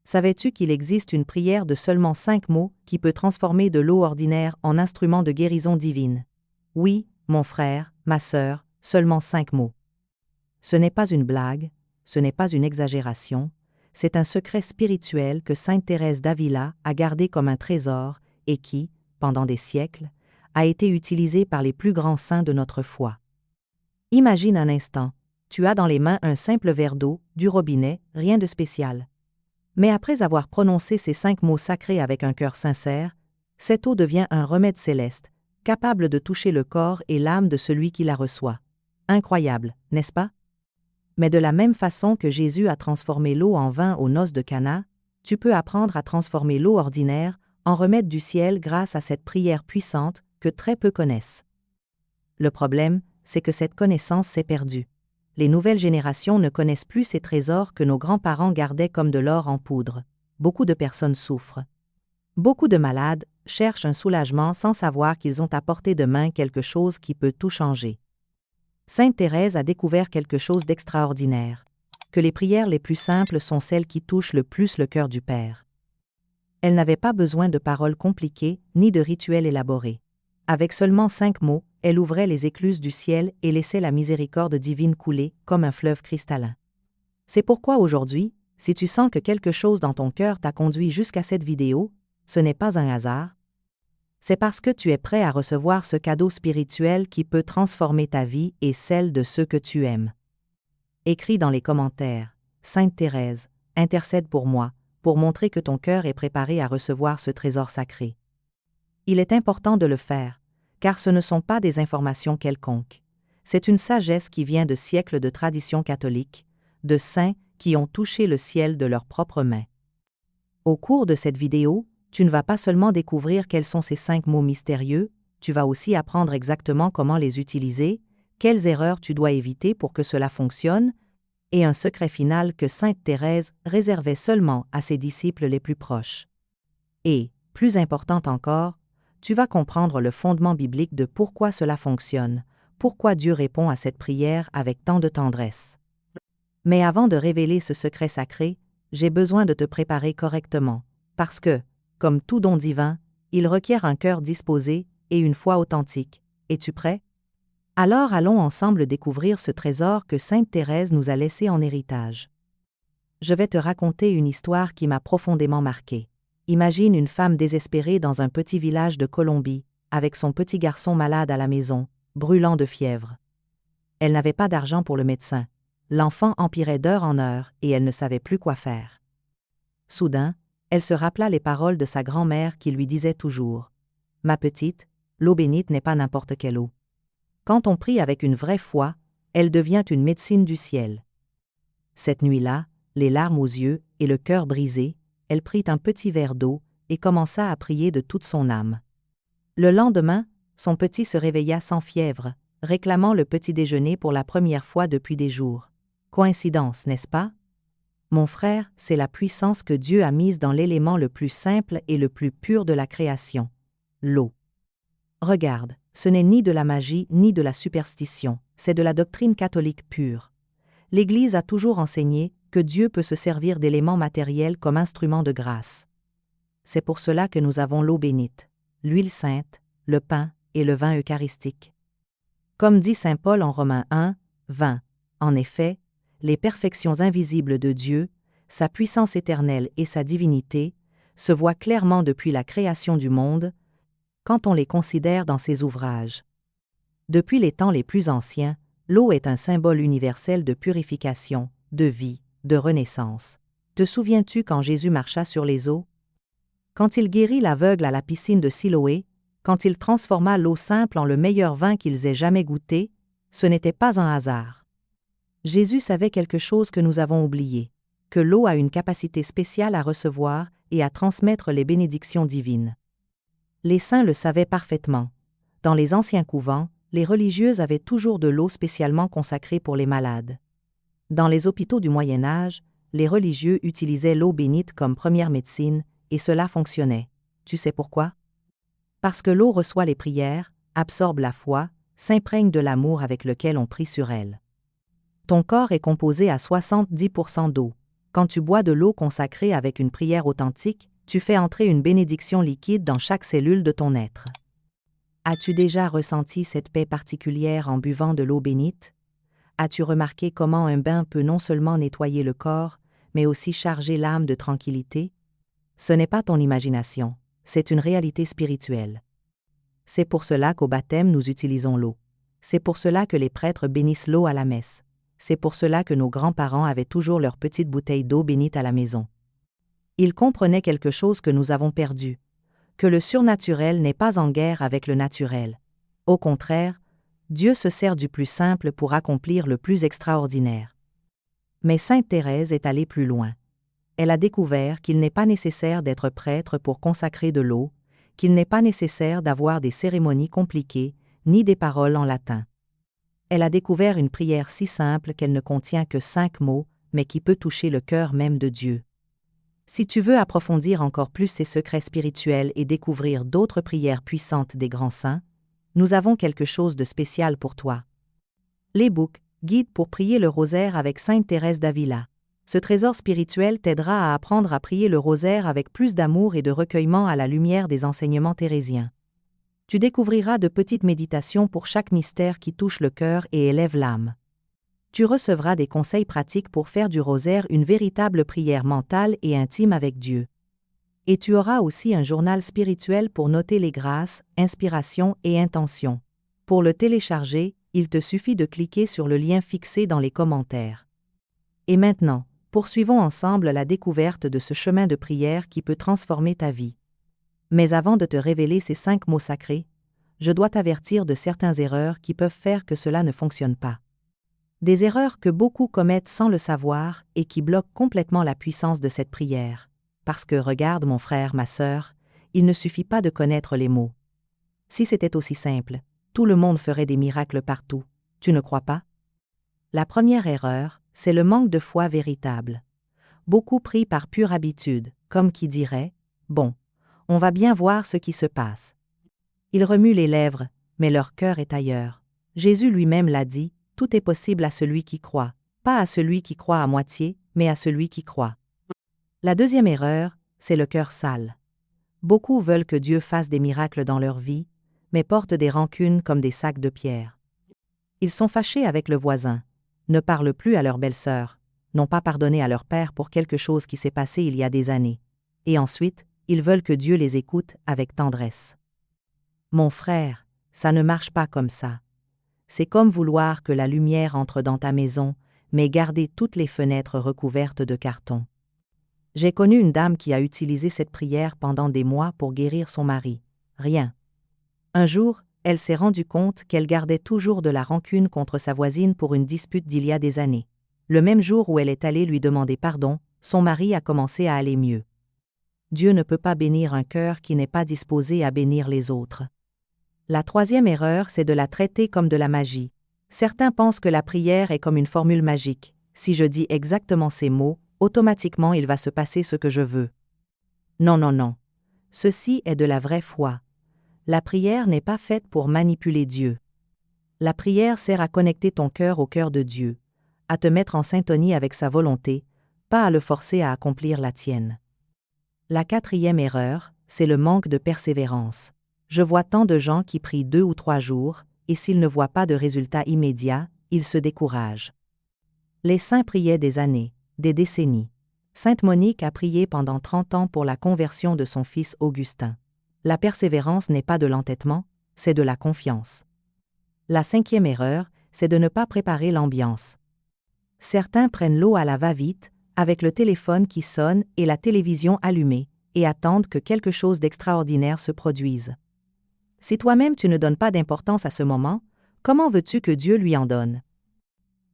Savais-tu qu'il existe une prière de seulement 5 mots qui peut transformer de l'eau ordinaire en instrument de guérison divine? Oui, mon frère, ma sœur, seulement 5 mots. Ce n'est pas une blague, ce n'est pas une exagération, c'est un secret spirituel que Sainte Thérèse d'Avila a gardé comme un trésor et qui, pendant des siècles, a été utilisé par les plus grands saints de notre foi. Imagine un instant, tu as dans les mains un simple verre d'eau, du robinet, rien de spécial. Mais après avoir prononcé ces 5 mots sacrés avec un cœur sincère, cette eau devient un remède céleste, capable de toucher le corps et l'âme de celui qui la reçoit. Incroyable, n'est-ce pas? Mais de la même façon que Jésus a transformé l'eau en vin aux noces de Cana, tu peux apprendre à transformer l'eau ordinaire en remède du ciel grâce à cette prière puissante que très peu connaissent. Le problème, c'est que cette connaissance s'est perdue. Les nouvelles générations ne connaissent plus ces trésors que nos grands-parents gardaient comme de l'or en poudre. Beaucoup de personnes souffrent. Beaucoup de malades cherchent un soulagement sans savoir qu'ils ont à portée de main quelque chose qui peut tout changer. Sainte Thérèse a découvert quelque chose d'extraordinaire, que les prières les plus simples sont celles qui touchent le plus le cœur du Père. Elle n'avait pas besoin de paroles compliquées ni de rituels élaborés. Avec seulement 5 mots, elle ouvrait les écluses du ciel et laissait la miséricorde divine couler comme un fleuve cristallin. C'est pourquoi aujourd'hui, si tu sens que quelque chose dans ton cœur t'a conduit jusqu'à cette vidéo, ce n'est pas un hasard. C'est parce que tu es prêt à recevoir ce cadeau spirituel qui peut transformer ta vie et celle de ceux que tu aimes. Écris dans les commentaires, Sainte Thérèse, intercède pour moi, pour montrer que ton cœur est préparé à recevoir ce trésor sacré. Il est important de le faire, car ce ne sont pas des informations quelconques. C'est une sagesse qui vient de siècles de tradition catholique, de saints qui ont touché le ciel de leurs propres mains. Au cours de cette vidéo, tu ne vas pas seulement découvrir quels sont ces 5 mots mystérieux, tu vas aussi apprendre exactement comment les utiliser, quelles erreurs tu dois éviter pour que cela fonctionne, et un secret final que Sainte Thérèse réservait seulement à ses disciples les plus proches. Et, plus important encore, tu vas comprendre le fondement biblique de pourquoi cela fonctionne, pourquoi Dieu répond à cette prière avec tant de tendresse. Mais avant de révéler ce secret sacré, j'ai besoin de te préparer correctement, parce que, comme tout don divin, il requiert un cœur disposé et une foi authentique. Es-tu prêt? Alors allons ensemble découvrir ce trésor que Sainte Thérèse nous a laissé en héritage. Je vais te raconter une histoire qui m'a profondément marquée. Imagine une femme désespérée dans un petit village de Colombie, avec son petit garçon malade à la maison, brûlant de fièvre. Elle n'avait pas d'argent pour le médecin. L'enfant empirait d'heure en heure et elle ne savait plus quoi faire. Soudain, elle se rappela les paroles de sa grand-mère qui lui disait toujours « Ma petite, l'eau bénite n'est pas n'importe quelle eau. Quand on prie avec une vraie foi, elle devient une médecine du ciel. » Cette nuit-là, les larmes aux yeux et le cœur brisé, elle prit un petit verre d'eau et commença à prier de toute son âme. Le lendemain, son petit se réveilla sans fièvre, réclamant le petit déjeuner pour la première fois depuis des jours. Coïncidence, n'est-ce pas? Mon frère, c'est la puissance que Dieu a mise dans l'élément le plus simple et le plus pur de la création, l'eau. Regarde, ce n'est ni de la magie ni de la superstition, c'est de la doctrine catholique pure. L'Église a toujours enseigné que Dieu peut se servir d'éléments matériels comme instrument de grâce. C'est pour cela que nous avons l'eau bénite, l'huile sainte, le pain et le vin eucharistique. Comme dit saint Paul en Romains 1, 20, en effet, les perfections invisibles de Dieu, sa puissance éternelle et sa divinité, se voient clairement depuis la création du monde, quand on les considère dans ses ouvrages. Depuis les temps les plus anciens, l'eau est un symbole universel de purification, de vie, de renaissance. Te souviens-tu quand Jésus marcha sur les eaux? Quand il guérit l'aveugle à la piscine de Siloé, quand il transforma l'eau simple en le meilleur vin qu'ils aient jamais goûté, ce n'était pas un hasard. Jésus savait quelque chose que nous avons oublié, que l'eau a une capacité spéciale à recevoir et à transmettre les bénédictions divines. Les saints le savaient parfaitement. Dans les anciens couvents, les religieuses avaient toujours de l'eau spécialement consacrée pour les malades. Dans les hôpitaux du Moyen Âge, les religieux utilisaient l'eau bénite comme première médecine, et cela fonctionnait. Tu sais pourquoi? Parce que l'eau reçoit les prières, absorbe la foi, s'imprègne de l'amour avec lequel on prie sur elle. Ton corps est composé à 70% d'eau. Quand tu bois de l'eau consacrée avec une prière authentique, tu fais entrer une bénédiction liquide dans chaque cellule de ton être. As-tu déjà ressenti cette paix particulière en buvant de l'eau bénite? As-tu remarqué comment un bain peut non seulement nettoyer le corps, mais aussi charger l'âme de tranquillité? Ce n'est pas ton imagination, c'est une réalité spirituelle. C'est pour cela qu'au baptême nous utilisons l'eau. C'est pour cela que les prêtres bénissent l'eau à la messe. C'est pour cela que nos grands-parents avaient toujours leur petite bouteille d'eau bénite à la maison. Ils comprenaient quelque chose que nous avons perdu, que le surnaturel n'est pas en guerre avec le naturel. Au contraire, Dieu se sert du plus simple pour accomplir le plus extraordinaire. Mais Sainte Thérèse est allée plus loin. Elle a découvert qu'il n'est pas nécessaire d'être prêtre pour consacrer de l'eau, qu'il n'est pas nécessaire d'avoir des cérémonies compliquées, ni des paroles en latin. Elle a découvert une prière si simple qu'elle ne contient que 5 mots, mais qui peut toucher le cœur même de Dieu. Si tu veux approfondir encore plus ces secrets spirituels et découvrir d'autres prières puissantes des grands saints, nous avons quelque chose de spécial pour toi. L'e-book « Guide pour prier le rosaire avec Sainte Thérèse d'Avila ». Ce trésor spirituel t'aidera à apprendre à prier le rosaire avec plus d'amour et de recueillement à la lumière des enseignements thérésiens. Tu découvriras de petites méditations pour chaque mystère qui touche le cœur et élève l'âme. Tu recevras des conseils pratiques pour faire du rosaire une véritable prière mentale et intime avec Dieu. Et tu auras aussi un journal spirituel pour noter les grâces, inspirations et intentions. Pour le télécharger, il te suffit de cliquer sur le lien fixé dans les commentaires. Et maintenant, poursuivons ensemble la découverte de ce chemin de prière qui peut transformer ta vie. Mais avant de te révéler ces 5 mots sacrés, je dois t'avertir de certaines erreurs qui peuvent faire que cela ne fonctionne pas. Des erreurs que beaucoup commettent sans le savoir et qui bloquent complètement la puissance de cette prière. Parce que regarde mon frère, ma sœur, il ne suffit pas de connaître les mots. Si c'était aussi simple, tout le monde ferait des miracles partout, tu ne crois pas? La première erreur, c'est le manque de foi véritable. Beaucoup prient par pure habitude, comme qui dirait « Bon, on va bien voir ce qui se passe ». Ils remuent les lèvres, mais leur cœur est ailleurs. Jésus lui-même l'a dit, tout est possible à celui qui croit, pas à celui qui croit à moitié, mais à celui qui croit. La deuxième erreur, c'est le cœur sale. Beaucoup veulent que Dieu fasse des miracles dans leur vie, mais portent des rancunes comme des sacs de pierre. Ils sont fâchés avec le voisin, ne parlent plus à leur belle-sœur, n'ont pas pardonné à leur père pour quelque chose qui s'est passé il y a des années. Et ensuite, ils veulent que Dieu les écoute avec tendresse. Mon frère, ça ne marche pas comme ça. C'est comme vouloir que la lumière entre dans ta maison, mais garder toutes les fenêtres recouvertes de carton. J'ai connu une dame qui a utilisé cette prière pendant des mois pour guérir son mari. Rien. Un jour, elle s'est rendue compte qu'elle gardait toujours de la rancune contre sa voisine pour une dispute d'il y a des années. Le même jour où elle est allée lui demander pardon, son mari a commencé à aller mieux. Dieu ne peut pas bénir un cœur qui n'est pas disposé à bénir les autres. La troisième erreur, c'est de la traiter comme de la magie. Certains pensent que la prière est comme une formule magique. Si je dis exactement ces mots, automatiquement il va se passer ce que je veux. Non, non, non. Ceci est de la vraie foi. La prière n'est pas faite pour manipuler Dieu. La prière sert à connecter ton cœur au cœur de Dieu, à te mettre en syntonie avec sa volonté, pas à le forcer à accomplir la tienne. La quatrième erreur, c'est le manque de persévérance. Je vois tant de gens qui prient 2 ou 3 jours, et s'ils ne voient pas de résultat immédiat, ils se découragent. Les saints priaient des années, des décennies. Sainte Monique a prié pendant 30 ans pour la conversion de son fils Augustin. La persévérance n'est pas de l'entêtement, c'est de la confiance. La 5e erreur, c'est de ne pas préparer l'ambiance. Certains prennent l'eau à la va-vite, avec le téléphone qui sonne et la télévision allumée, et attendent que quelque chose d'extraordinaire se produise. Si toi-même tu ne donnes pas d'importance à ce moment, comment veux-tu que Dieu lui en donne?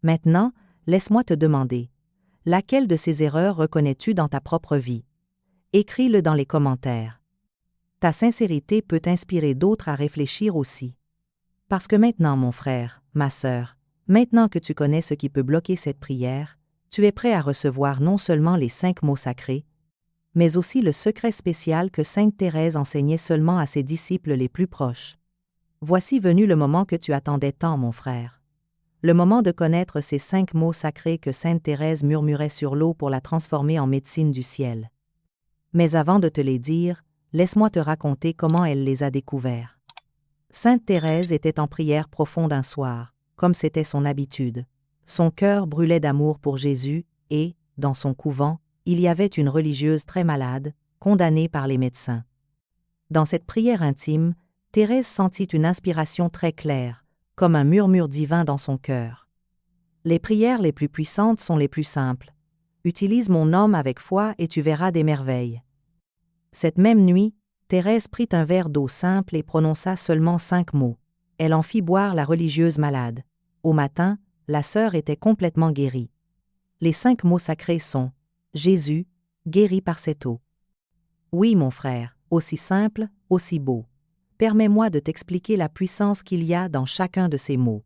Maintenant, laisse-moi te demander, laquelle de ces erreurs reconnais-tu dans ta propre vie? Écris-le dans les commentaires. Ta sincérité peut inspirer d'autres à réfléchir aussi. Parce que maintenant, mon frère, ma sœur, maintenant que tu connais ce qui peut bloquer cette prière, tu es prêt à recevoir non seulement les 5 mots sacrés, mais aussi le secret spécial que Sainte Thérèse enseignait seulement à ses disciples les plus proches. Voici venu le moment que tu attendais tant, mon frère. Le moment de connaître ces 5 mots sacrés que Sainte Thérèse murmurait sur l'eau pour la transformer en médecine du ciel. Mais avant de te les dire, laisse-moi te raconter comment elle les a découverts. Sainte Thérèse était en prière profonde un soir, comme c'était son habitude. Son cœur brûlait d'amour pour Jésus, et, dans son couvent, il y avait une religieuse très malade, condamnée par les médecins. Dans cette prière intime, Thérèse sentit une inspiration très claire, comme un murmure divin dans son cœur. Les prières les plus puissantes sont les plus simples. Utilise mon homme avec foi et tu verras des merveilles. Cette même nuit, Thérèse prit un verre d'eau simple et prononça seulement 5 mots. Elle en fit boire la religieuse malade. Au matin, la sœur était complètement guérie. Les 5 mots sacrés sont « Jésus, guéri par cette eau ». Oui, mon frère, aussi simple, aussi beau. Permets-moi de t'expliquer la puissance qu'il y a dans chacun de ces mots.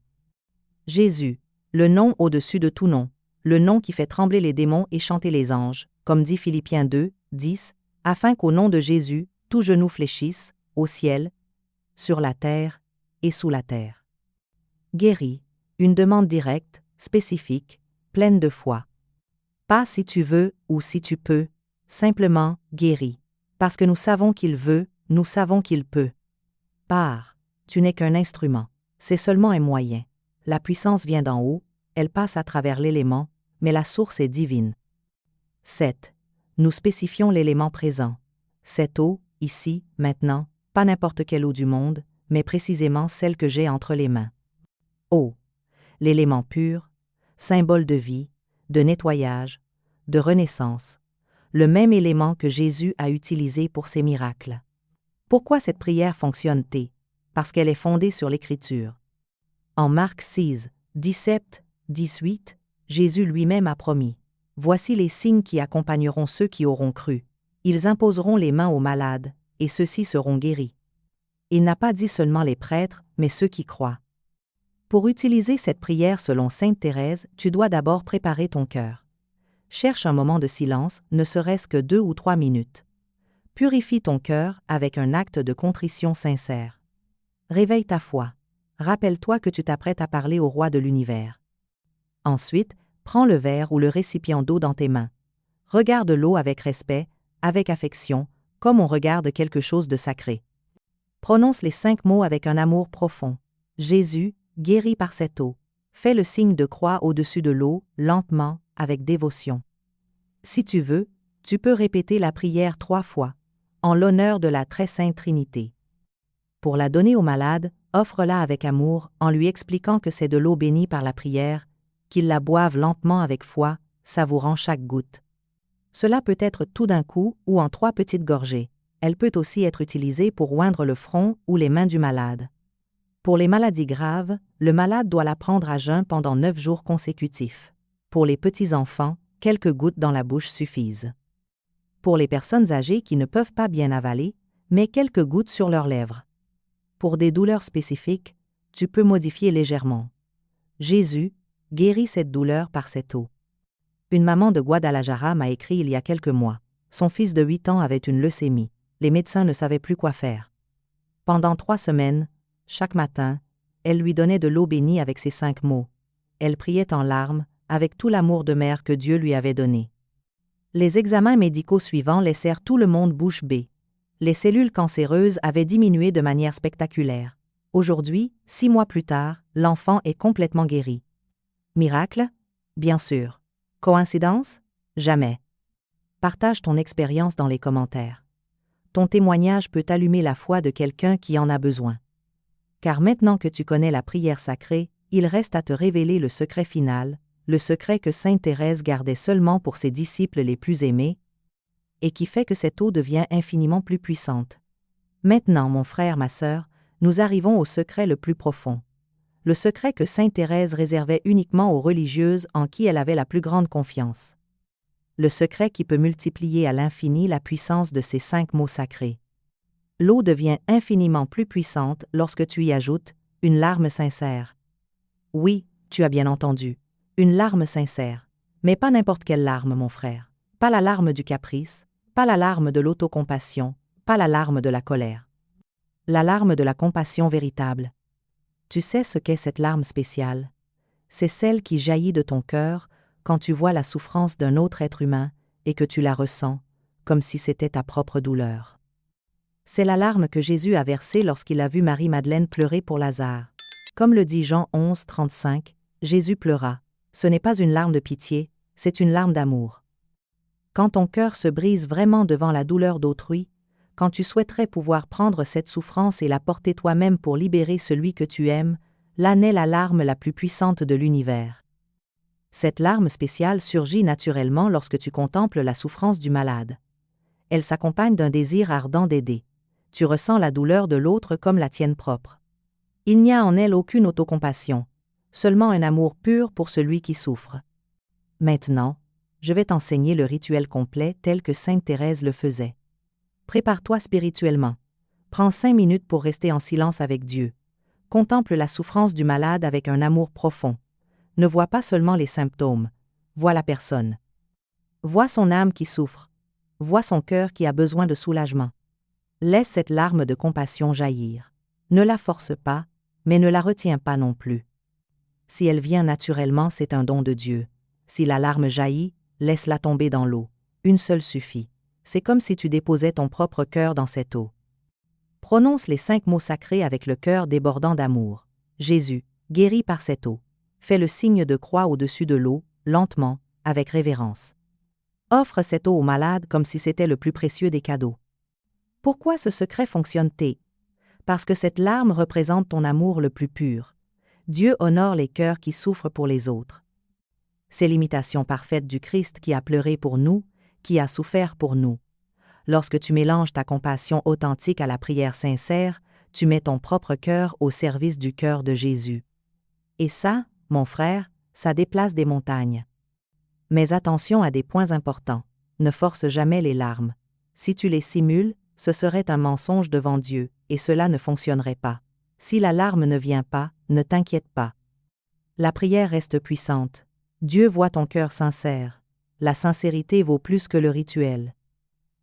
Jésus, le nom au-dessus de tout nom, le nom qui fait trembler les démons et chanter les anges, comme dit Philippiens 2, 10, afin qu'au nom de Jésus, tout genou fléchisse, au ciel, sur la terre et sous la terre. Guéri, une demande directe, spécifique, pleine de foi. Pas si tu veux ou si tu peux, simplement guéri. Parce que nous savons qu'il veut, nous savons qu'il peut. Pars, tu n'es qu'un instrument, c'est seulement un moyen. La puissance vient d'en haut, elle passe à travers l'élément, mais la source est divine. 7. Nous spécifions l'élément présent. Cette eau, ici, maintenant, pas n'importe quelle eau du monde, mais précisément celle que j'ai entre les mains. Eau, l'élément pur, symbole de vie, de nettoyage, de renaissance, le même élément que Jésus a utilisé pour ses miracles. Pourquoi cette prière fonctionne-t-elle? Parce qu'elle est fondée sur l'Écriture. En Marc 6, 17, 18, Jésus lui-même a promis « Voici les signes qui accompagneront ceux qui auront cru. Ils imposeront les mains aux malades, et ceux-ci seront guéris. » Il n'a pas dit seulement les prêtres, mais ceux qui croient. Pour utiliser cette prière selon Sainte Thérèse, tu dois d'abord préparer ton cœur. Cherche un moment de silence, ne serait-ce que 2 ou 3 minutes. Purifie ton cœur avec un acte de contrition sincère. Réveille ta foi. Rappelle-toi que tu t'apprêtes à parler au roi de l'univers. Ensuite, prends le verre ou le récipient d'eau dans tes mains. Regarde l'eau avec respect, avec affection, comme on regarde quelque chose de sacré. Prononce les 5 mots avec un amour profond. Jésus, guéri par cette eau. Fais le signe de croix au-dessus de l'eau, lentement, avec dévotion. Si tu veux, tu peux répéter la prière 3 fois, en l'honneur de la très sainte Trinité. Pour la donner au malade, offre-la avec amour en lui expliquant que c'est de l'eau bénie par la prière, qu'il la boive lentement avec foi, savourant chaque goutte. Cela peut être tout d'un coup ou en 3 petites gorgées. Elle peut aussi être utilisée pour oindre le front ou les mains du malade. Pour les maladies graves, le malade doit la prendre à jeun pendant 9 jours consécutifs. Pour les petits-enfants, quelques gouttes dans la bouche suffisent. Pour les personnes âgées qui ne peuvent pas bien avaler, mets quelques gouttes sur leurs lèvres. Pour des douleurs spécifiques, tu peux modifier légèrement. Jésus guérit cette douleur par cette eau. Une maman de Guadalajara m'a écrit il y a quelques mois. Son fils de 8 ans avait une leucémie. Les médecins ne savaient plus quoi faire. Pendant 3 semaines, chaque matin, elle lui donnait de l'eau bénie avec ces 5 mots. Elle priait en larmes, avec tout l'amour de mère que Dieu lui avait donné. Les examens médicaux suivants laissèrent tout le monde bouche bée. Les cellules cancéreuses avaient diminué de manière spectaculaire. Aujourd'hui, 6 mois plus tard, l'enfant est complètement guéri. Miracle? Bien sûr. Coïncidence? Jamais. Partage ton expérience dans les commentaires. Ton témoignage peut allumer la foi de quelqu'un qui en a besoin. Car maintenant que tu connais la prière sacrée, il reste à te révéler le secret final, le secret que Sainte Thérèse gardait seulement pour ses disciples les plus aimés, et qui fait que cette eau devient infiniment plus puissante. Maintenant, mon frère, ma sœur, nous arrivons au secret le plus profond. Le secret que Sainte Thérèse réservait uniquement aux religieuses en qui elle avait la plus grande confiance. Le secret qui peut multiplier à l'infini la puissance de ces 5 mots sacrés. L'eau devient infiniment plus puissante lorsque tu y ajoutes une larme sincère. Oui, tu as bien entendu, une larme sincère. Mais pas n'importe quelle larme, mon frère. Pas la larme du caprice, pas la larme de l'autocompassion, pas la larme de la colère. La larme de la compassion véritable. Tu sais ce qu'est cette larme spéciale? c'est celle qui jaillit de ton cœur quand tu vois la souffrance d'un autre être humain et que tu la ressens, comme si c'était ta propre douleur. C'est la larme que Jésus a versée lorsqu'il a vu Marie-Madeleine pleurer pour Lazare. Comme le dit Jean 11, 35, Jésus pleura. Ce n'est pas une larme de pitié, c'est une larme d'amour. Quand ton cœur se brise vraiment devant la douleur d'autrui, quand tu souhaiterais pouvoir prendre cette souffrance et la porter toi-même pour libérer celui que tu aimes, là naît la larme la plus puissante de l'univers. Cette larme spéciale surgit naturellement lorsque tu contemples la souffrance du malade. Elle s'accompagne d'un désir ardent d'aider. Tu ressens la douleur de l'autre comme la tienne propre. Il n'y a en elle aucune autocompassion, seulement un amour pur pour celui qui souffre. Maintenant, je vais t'enseigner le rituel complet tel que Sainte Thérèse le faisait. Prépare-toi spirituellement. Prends 5 minutes pour rester en silence avec Dieu. Contemple la souffrance du malade avec un amour profond. Ne vois pas seulement les symptômes, vois la personne. Vois son âme qui souffre. Vois son cœur qui a besoin de soulagement. Laisse cette larme de compassion jaillir. Ne la force pas, mais ne la retiens pas non plus. Si elle vient naturellement, c'est un don de Dieu. Si la larme jaillit, laisse-la tomber dans l'eau. Une seule suffit. C'est comme si tu déposais ton propre cœur dans cette eau. Prononce les 5 mots sacrés avec le cœur débordant d'amour. Jésus, guéri par cette eau. Fais le signe de croix au-dessus de l'eau, lentement, avec révérence. Offre cette eau au malade comme si c'était le plus précieux des cadeaux. Pourquoi ce secret fonctionne-t-il? Parce que cette larme représente ton amour le plus pur. Dieu honore les cœurs qui souffrent pour les autres. C'est l'imitation parfaite du Christ qui a pleuré pour nous, qui a souffert pour nous. Lorsque tu mélanges ta compassion authentique à la prière sincère, tu mets ton propre cœur au service du cœur de Jésus. Et ça, mon frère, ça déplace des montagnes. Mais attention à des points importants. Ne force jamais les larmes. Si tu les simules, ce serait un mensonge devant Dieu, et cela ne fonctionnerait pas. Si la larme ne vient pas, ne t'inquiète pas. La prière reste puissante. Dieu voit ton cœur sincère. La sincérité vaut plus que le rituel.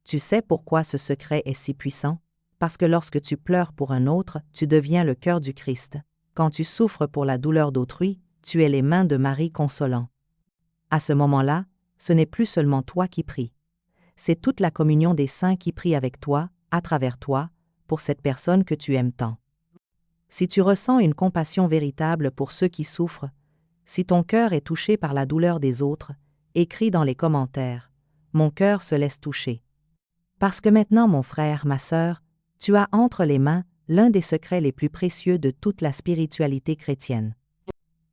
Tu sais pourquoi ce secret est si puissant? Parce que lorsque tu pleures pour un autre, tu deviens le cœur du Christ. Quand tu souffres pour la douleur d'autrui, tu es les mains de Marie consolant. À ce moment-là, ce n'est plus seulement toi qui pries. C'est toute la communion des saints qui prie avec toi, à travers toi, pour cette personne que tu aimes tant. Si tu ressens une compassion véritable pour ceux qui souffrent, si ton cœur est touché par la douleur des autres, écris dans les commentaires « Mon cœur se laisse toucher ». Parce que maintenant, mon frère, ma sœur, tu as entre les mains l'un des secrets les plus précieux de toute la spiritualité chrétienne.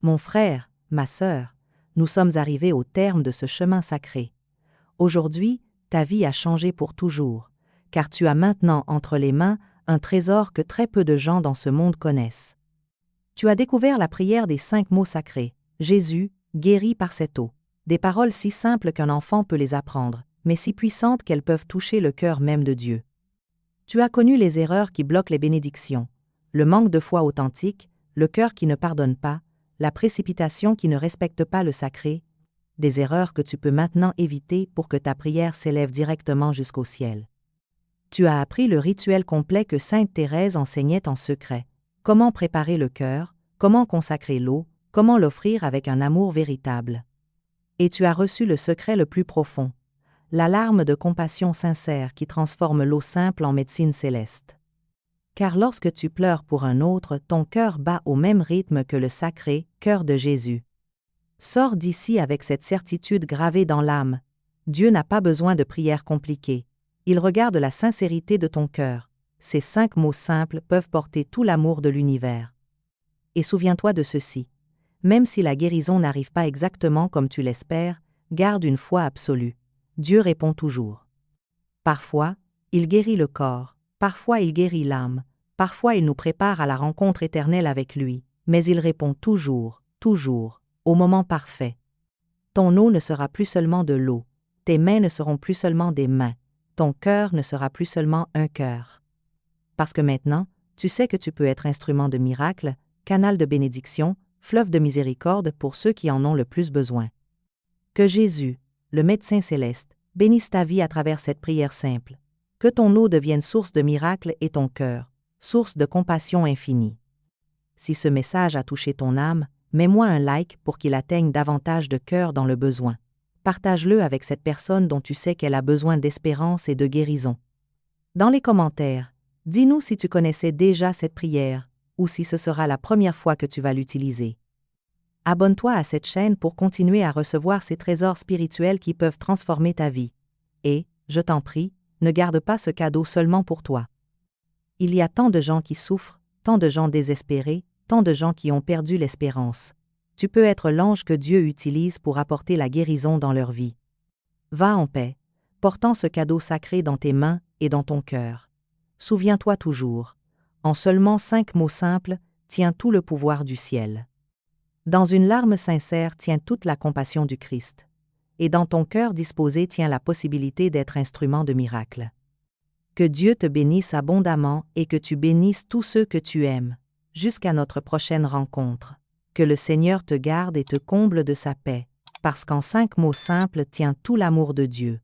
Mon frère, ma sœur, nous sommes arrivés au terme de ce chemin sacré. Aujourd'hui, ta vie a changé pour toujours, car tu as maintenant entre les mains un trésor que très peu de gens dans ce monde connaissent. Tu as découvert la prière des 5 mots sacrés. Jésus, guéri par cette eau. Des paroles si simples qu'un enfant peut les apprendre, mais si puissantes qu'elles peuvent toucher le cœur même de Dieu. Tu as connu les erreurs qui bloquent les bénédictions, le manque de foi authentique, le cœur qui ne pardonne pas, la précipitation qui ne respecte pas le sacré, des erreurs que tu peux maintenant éviter pour que ta prière s'élève directement jusqu'au ciel. Tu as appris le rituel complet que Sainte Thérèse enseignait en secret. Comment préparer le cœur, comment consacrer l'eau, comment l'offrir avec un amour véritable. Et tu as reçu le secret le plus profond, la larme de compassion sincère qui transforme l'eau simple en médecine céleste. Car lorsque tu pleures pour un autre, ton cœur bat au même rythme que le sacré cœur de Jésus. Sors d'ici avec cette certitude gravée dans l'âme. Dieu n'a pas besoin de prières compliquées. Il regarde la sincérité de ton cœur. Ces 5 mots simples peuvent porter tout l'amour de l'univers. Et souviens-toi de ceci. Même si la guérison n'arrive pas exactement comme tu l'espères, garde une foi absolue. Dieu répond toujours. Parfois, il guérit le corps, parfois il guérit l'âme, parfois il nous prépare à la rencontre éternelle avec lui, mais il répond toujours, au moment parfait. Ton eau ne sera plus seulement de l'eau, tes mains ne seront plus seulement des mains, ton cœur ne sera plus seulement un cœur. Parce que maintenant, tu sais que tu peux être instrument de miracle, canal de bénédiction, fleuve de miséricorde pour ceux qui en ont le plus besoin. Que Jésus, le médecin céleste, bénisse ta vie à travers cette prière simple. Que ton eau devienne source de miracles et ton cœur, source de compassion infinie. Si ce message a touché ton âme, Mets-moi un like pour qu'il atteigne davantage de cœurs dans le besoin. Partage-le avec cette personne dont tu sais qu'elle a besoin d'espérance et de guérison. Dans les commentaires, dis-nous si tu connaissais déjà cette prière, ou si ce sera la première fois que tu vas l'utiliser. Abonne-toi à cette chaîne pour continuer à recevoir ces trésors spirituels qui peuvent transformer ta vie. Et, je t'en prie, ne garde pas ce cadeau seulement pour toi. Il y a tant de gens qui souffrent, tant de gens désespérés, tant de gens qui ont perdu l'espérance. Tu peux être l'ange que Dieu utilise pour apporter la guérison dans leur vie. Va en paix, portant ce cadeau sacré dans tes mains et dans ton cœur. Souviens-toi toujours, en seulement 5 mots simples, tient tout le pouvoir du ciel. Dans une larme sincère tient toute la compassion du Christ. Et dans ton cœur disposé tient la possibilité d'être instrument de miracle. Que Dieu te bénisse abondamment et que tu bénisses tous ceux que tu aimes. Jusqu'à notre prochaine rencontre. Que le Seigneur te garde et te comble de sa paix, parce qu'en 5 mots simples tient tout l'amour de Dieu.